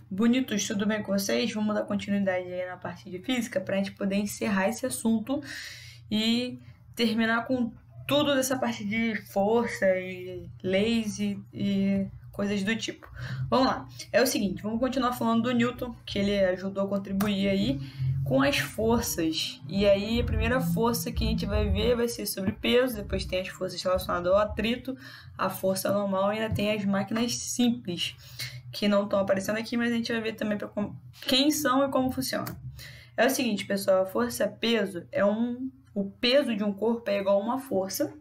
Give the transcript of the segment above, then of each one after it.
Bonitos, tudo bem com vocês? Vamos dar continuidade aí na parte de física para a gente poder encerrar esse assunto e terminar com tudo dessa parte de força e leis e coisas do tipo. Vamos lá. É o seguinte, vamos continuar falando do Newton, que ele ajudou a contribuir aí com as forças. E aí a primeira força que a gente vai ver vai ser sobre peso, depois tem as forças relacionadas ao atrito, a força normal e ainda tem as máquinas simples, que não estão aparecendo aqui, mas a gente vai ver também quem são e como funciona. É o seguinte, pessoal, a força-peso é o peso de um corpo é igual a uma força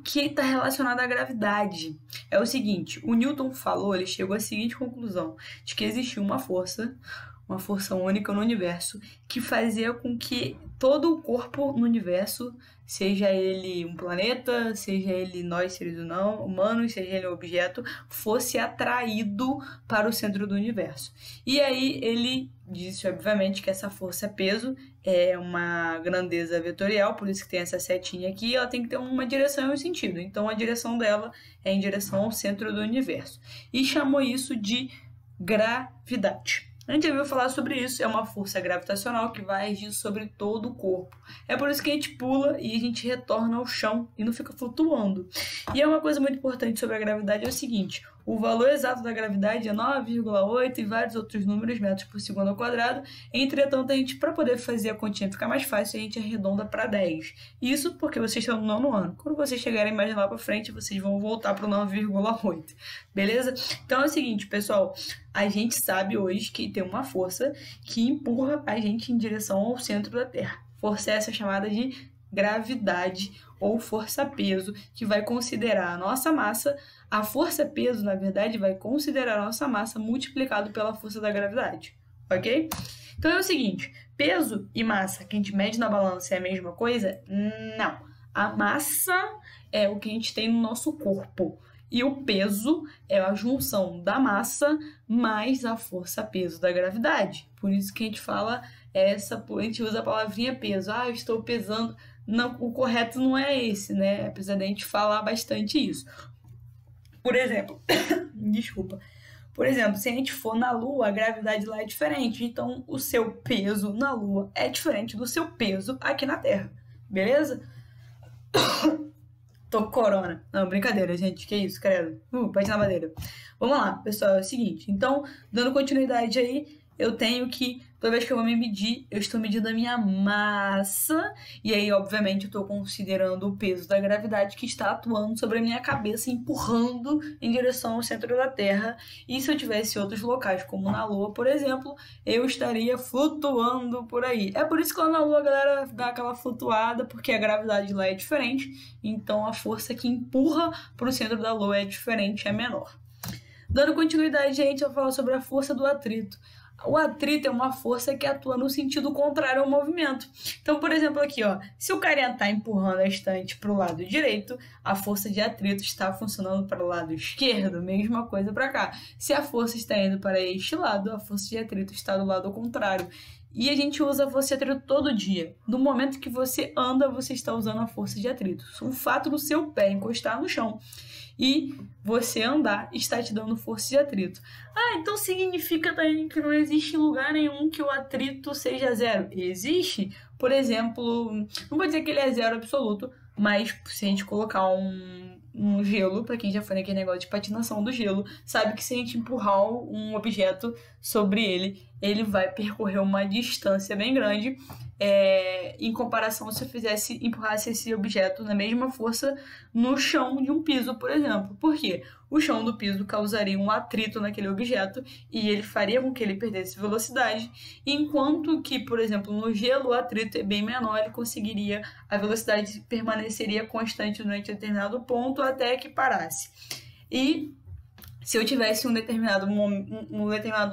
que está relacionada à gravidade. É o seguinte, o Newton falou, ele chegou à seguinte conclusão, de que existia uma força única no universo, que fazia com que todo o corpo no universo, seja ele um planeta, seja ele nós seres humanos, seja ele um objeto, fosse atraído para o centro do universo. E aí ele disse, obviamente, que essa força-peso é uma grandeza vetorial, por isso que tem essa setinha aqui, ela tem que ter uma direção e um sentido. Então a direção dela é em direção ao centro do universo. E chamou isso de gravidade. A gente já ouviu falar sobre isso, é uma força gravitacional que vai agir sobre todo o corpo. É por isso que a gente pula e a gente retorna ao chão e não fica flutuando. E é uma coisa muito importante sobre a gravidade é o seguinte, o valor exato da gravidade é 9,8 e vários outros números, metros por segundo ao quadrado. Entretanto, a gente, para poder fazer a continha ficar mais fácil, a gente arredonda para 10. Isso porque vocês estão no nono ano. Quando vocês chegarem mais lá para frente, vocês vão voltar para o 9,8. Beleza? Então é o seguinte, pessoal. A gente sabe hoje que tem uma força que empurra a gente em direção ao centro da Terra. Força essa chamada de gravidade ou força-peso, que vai considerar a nossa massa. A força-peso, na verdade, vai considerar a nossa massa multiplicado pela força da gravidade, ok? Então é o seguinte, peso e massa que a gente mede na balança é a mesma coisa? Não. A massa é o que a gente tem no nosso corpo. E o peso é a junção da massa mais a força-peso da gravidade. Por isso que a gente fala a gente usa a palavrinha peso. Ah, eu estou pesando. Não, o correto não é esse, né? Apesar de a gente falar bastante isso. Por exemplo, desculpa. Por exemplo, se a gente for na Lua, a gravidade lá é diferente. Então, o seu peso na Lua é diferente do seu peso aqui na Terra. Beleza? Tô com corona. Não, brincadeira, gente. Que isso, credo. Bate na madeira. Vamos lá, pessoal. É o seguinte. Então, dando continuidade aí, eu tenho que, toda vez que eu vou me medir, eu estou medindo a minha massa. E aí, obviamente, eu estou considerando o peso da gravidade que está atuando sobre a minha cabeça, empurrando em direção ao centro da Terra. E se eu tivesse outros locais, como na Lua, por exemplo, eu estaria flutuando por aí. É por isso que lá na Lua a galera dá aquela flutuada, porque a gravidade lá é diferente. Então, a força que empurra para o centro da Lua é diferente, é menor. Dando continuidade, gente, eu vou falar sobre a força do atrito. O atrito é uma força que atua no sentido contrário ao movimento. Então, por exemplo, aqui, ó, se o carinha está empurrando a estante para o lado direito, a força de atrito está funcionando para o lado esquerdo, mesma coisa para cá. Se a força está indo para este lado, a força de atrito está do lado contrário. E a gente usa a força de atrito todo dia. No momento que você anda, você está usando a força de atrito. O fato do seu pé encostar no chão e você andar está te dando força de atrito. Ah, então significa também que não existe lugar nenhum que o atrito seja zero. Existe, por exemplo, não vou dizer que ele é zero absoluto, mas se a gente colocar um gelo, para quem já foi naquele negócio de patinação do gelo, sabe que se a gente empurrar um objeto sobre ele, ele vai percorrer uma distância bem grande, em comparação se eu empurrasse esse objeto na mesma força no chão de um piso, por exemplo. Por quê? O chão do piso causaria um atrito naquele objeto e ele faria com que ele perdesse velocidade, enquanto que, por exemplo, no gelo o atrito é bem menor, a velocidade permaneceria constante durante determinado ponto até que parasse. E se eu tivesse um determinado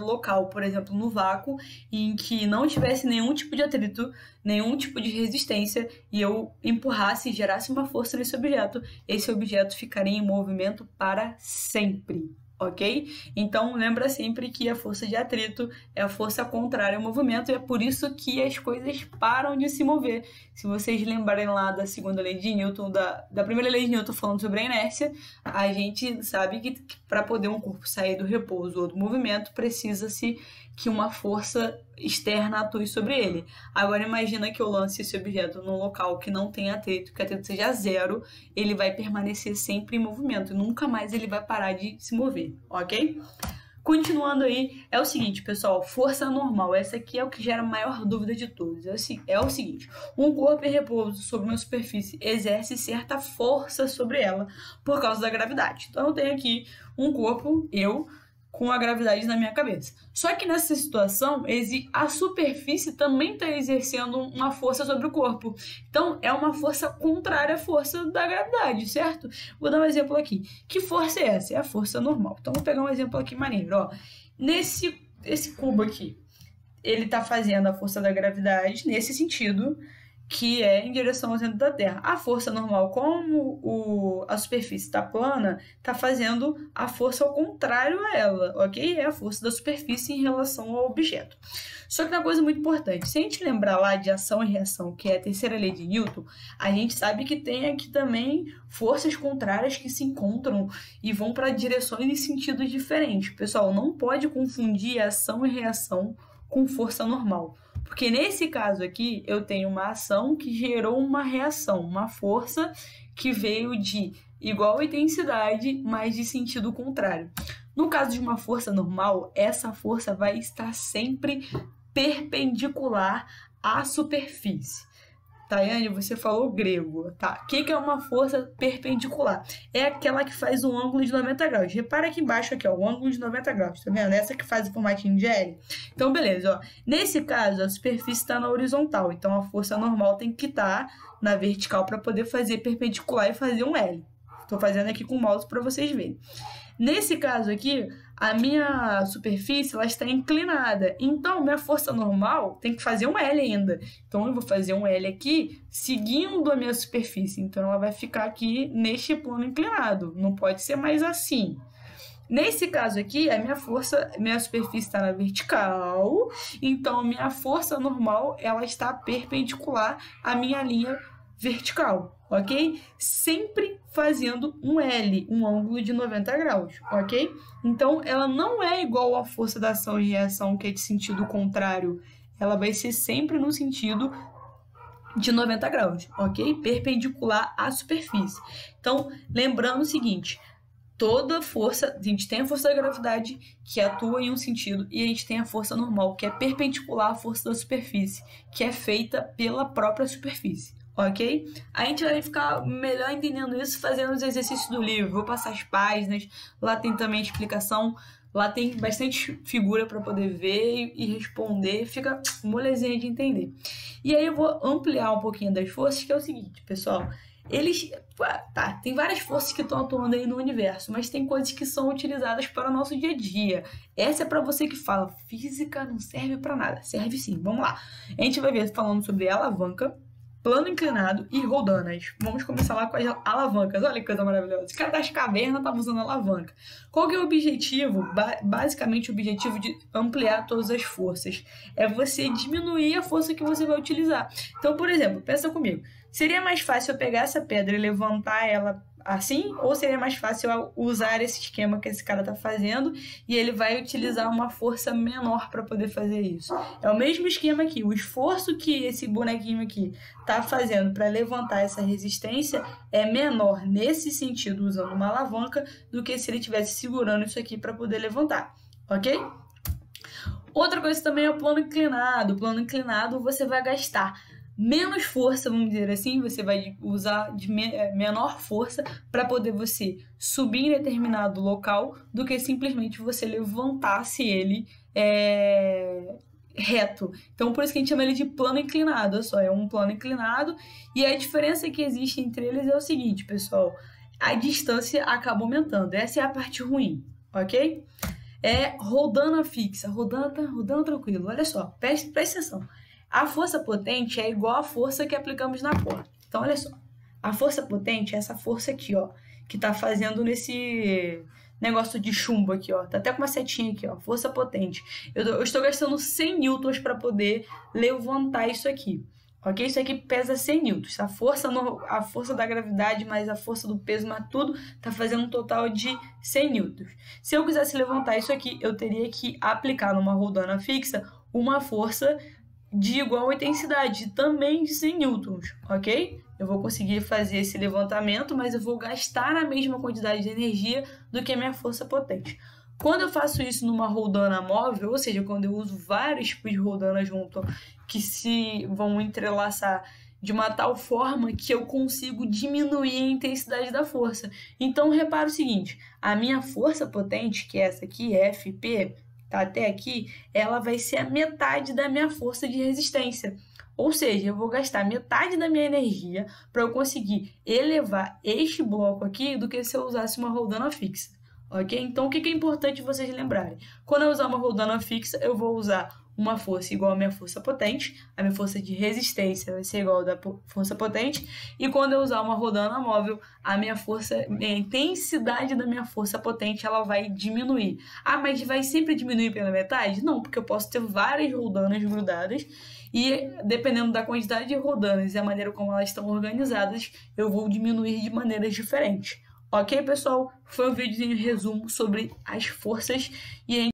local, por exemplo, no vácuo, em que não tivesse nenhum tipo de atrito, nenhum tipo de resistência, e eu empurrasse e gerasse uma força nesse objeto, esse objeto ficaria em movimento para sempre, ok? Então, lembra sempre que a força de atrito é a força contrária ao movimento e é por isso que as coisas param de se mover. Se vocês lembrarem lá da segunda lei de Newton, da primeira lei de Newton falando sobre a inércia, a gente sabe que para poder um corpo sair do repouso ou do movimento, precisa-se que uma força externa atue sobre ele. Agora imagina que eu lance esse objeto num local que não tem atrito, que o atrito seja zero, ele vai permanecer sempre em movimento e nunca mais ele vai parar de se mover, ok? Continuando aí, é o seguinte, pessoal, força normal, essa aqui é o que gera a maior dúvida de todos. É o seguinte, um corpo em repouso sobre uma superfície exerce certa força sobre ela por causa da gravidade. Então eu tenho aqui um corpo, eu, com a gravidade na minha cabeça. Só que nessa situação, a superfície também está exercendo uma força sobre o corpo. Então, é uma força contrária à força da gravidade, certo? Vou dar um exemplo aqui. Que força é essa? É a força normal. Então, vou pegar um exemplo aqui maneiro. Ó. Esse cubo aqui, ele está fazendo a força da gravidade nesse sentido, que é em direção ao centro da Terra. A força normal, como a superfície está plana, está fazendo a força ao contrário a ela, ok? É a força da superfície em relação ao objeto. Só que uma coisa muito importante, se a gente lembrar lá de ação e reação, que é a terceira lei de Newton, a gente sabe que tem aqui também forças contrárias que se encontram e vão para direções e sentidos diferentes. Pessoal, não pode confundir ação e reação com força normal. Porque nesse caso aqui, eu tenho uma ação que gerou uma reação, uma força que veio de igual intensidade, mas de sentido contrário. No caso de uma força normal, essa força vai estar sempre perpendicular à superfície. Tayane, você falou grego, tá? O que é uma força perpendicular? É aquela que faz um ângulo de 90 graus. Repara aqui embaixo, aqui, ó, o ângulo de 90 graus, tá vendo? Essa que faz o formatinho de L. Então, beleza, ó. Nesse caso, a superfície está na horizontal, então a força normal tem que estar na vertical para poder fazer perpendicular e fazer um L. Estou fazendo aqui com o mouse para vocês verem. Nesse caso aqui, a minha superfície ela está inclinada, então minha força normal tem que fazer um L ainda. Então eu vou fazer um L aqui seguindo a minha superfície, então ela vai ficar aqui neste plano inclinado, não pode ser mais assim. Nesse caso aqui, minha superfície está na vertical, então minha força normal ela está perpendicular à minha linha vertical, ok? Sempre fazendo um L, um ângulo de 90 graus, ok? Então, ela não é igual à força da ação e reação, que é de sentido contrário. Ela vai ser sempre no sentido de 90 graus, ok? Perpendicular à superfície. Então, lembrando o seguinte, toda força, a gente tem a força da gravidade que atua em um sentido e a gente tem a força normal, que é perpendicular à força da superfície, que é feita pela própria superfície. Ok? A gente vai ficar melhor entendendo isso fazendo os exercícios do livro. Vou passar as páginas, lá tem também a explicação, lá tem bastante figura para poder ver e responder, fica molezinha de entender. E aí eu vou ampliar um pouquinho das forças, que é o seguinte, pessoal. Tem várias forças que estão atuando aí no universo, mas tem coisas que são utilizadas para o nosso dia a dia. Essa é para você que fala, física não serve para nada. Serve sim, vamos lá. A gente vai ver falando sobre alavanca, plano inclinado e roldanas. Vamos começar lá com as alavancas. Olha que coisa maravilhosa. Esse cara das cavernas estava usando alavanca. Qual que é o objetivo? Basicamente, o objetivo de ampliar todas as forças. É você diminuir a força que você vai utilizar. Então, por exemplo, pensa comigo. Seria mais fácil eu pegar essa pedra e levantar ela assim? Ou seria mais fácil eu usar esse esquema que esse cara está fazendo e ele vai utilizar uma força menor para poder fazer isso? É o mesmo esquema aqui. O esforço que esse bonequinho aqui está fazendo para levantar essa resistência é menor nesse sentido, usando uma alavanca, do que se ele estivesse segurando isso aqui para poder levantar. Ok? Outra coisa também é o plano inclinado. O plano inclinado você vai gastar menos força, vamos dizer assim, você vai usar de menor força para poder você subir em determinado local do que simplesmente você levantasse ele reto. Então, por isso que a gente chama ele de plano inclinado. Olha só, é um plano inclinado e a diferença que existe entre eles é o seguinte, pessoal, a distância acaba aumentando. Essa é a parte ruim, ok? É rodando fixa, rodando tranquilo. Olha só, presta atenção. A força potente é igual à força que aplicamos na corda. Então, olha só. A força potente é essa força aqui, ó, que está fazendo nesse negócio de chumbo aqui, ó. Tá até com uma setinha aqui, ó. Força potente. Eu estou gastando 100 newtons para poder levantar isso aqui. Ok? Isso aqui pesa 100 newtons. A força da gravidade mais a força do peso, mais tudo, tá fazendo um total de 100 newtons. Se eu quisesse levantar isso aqui, eu teria que aplicar numa roldana fixa uma força de igual intensidade, também de 100 newtons, ok? Eu vou conseguir fazer esse levantamento, mas eu vou gastar a mesma quantidade de energia do que a minha força potente. Quando eu faço isso numa roldana móvel, ou seja, quando eu uso vários tipos de roldana junto, que se vão entrelaçar de uma tal forma que eu consigo diminuir a intensidade da força. Então, repara o seguinte, a minha força potente, que é essa aqui, FP, tá até aqui, ela vai ser a metade da minha força de resistência. Ou seja, eu vou gastar metade da minha energia para eu conseguir elevar este bloco aqui do que se eu usasse uma roldana fixa. Ok? Então, o que é importante vocês lembrarem? Quando eu usar uma roldana fixa, eu vou usar uma força igual à minha força potente, a minha força de resistência vai ser igual à da força potente, e quando eu usar uma roldana móvel, a intensidade da minha força potente ela vai diminuir. Ah, mas vai sempre diminuir pela metade? Não, porque eu posso ter várias roldanas grudadas, e dependendo da quantidade de roldanas e a maneira como elas estão organizadas, eu vou diminuir de maneiras diferentes. Ok, pessoal? Foi um vídeo em resumo sobre as forças e a gente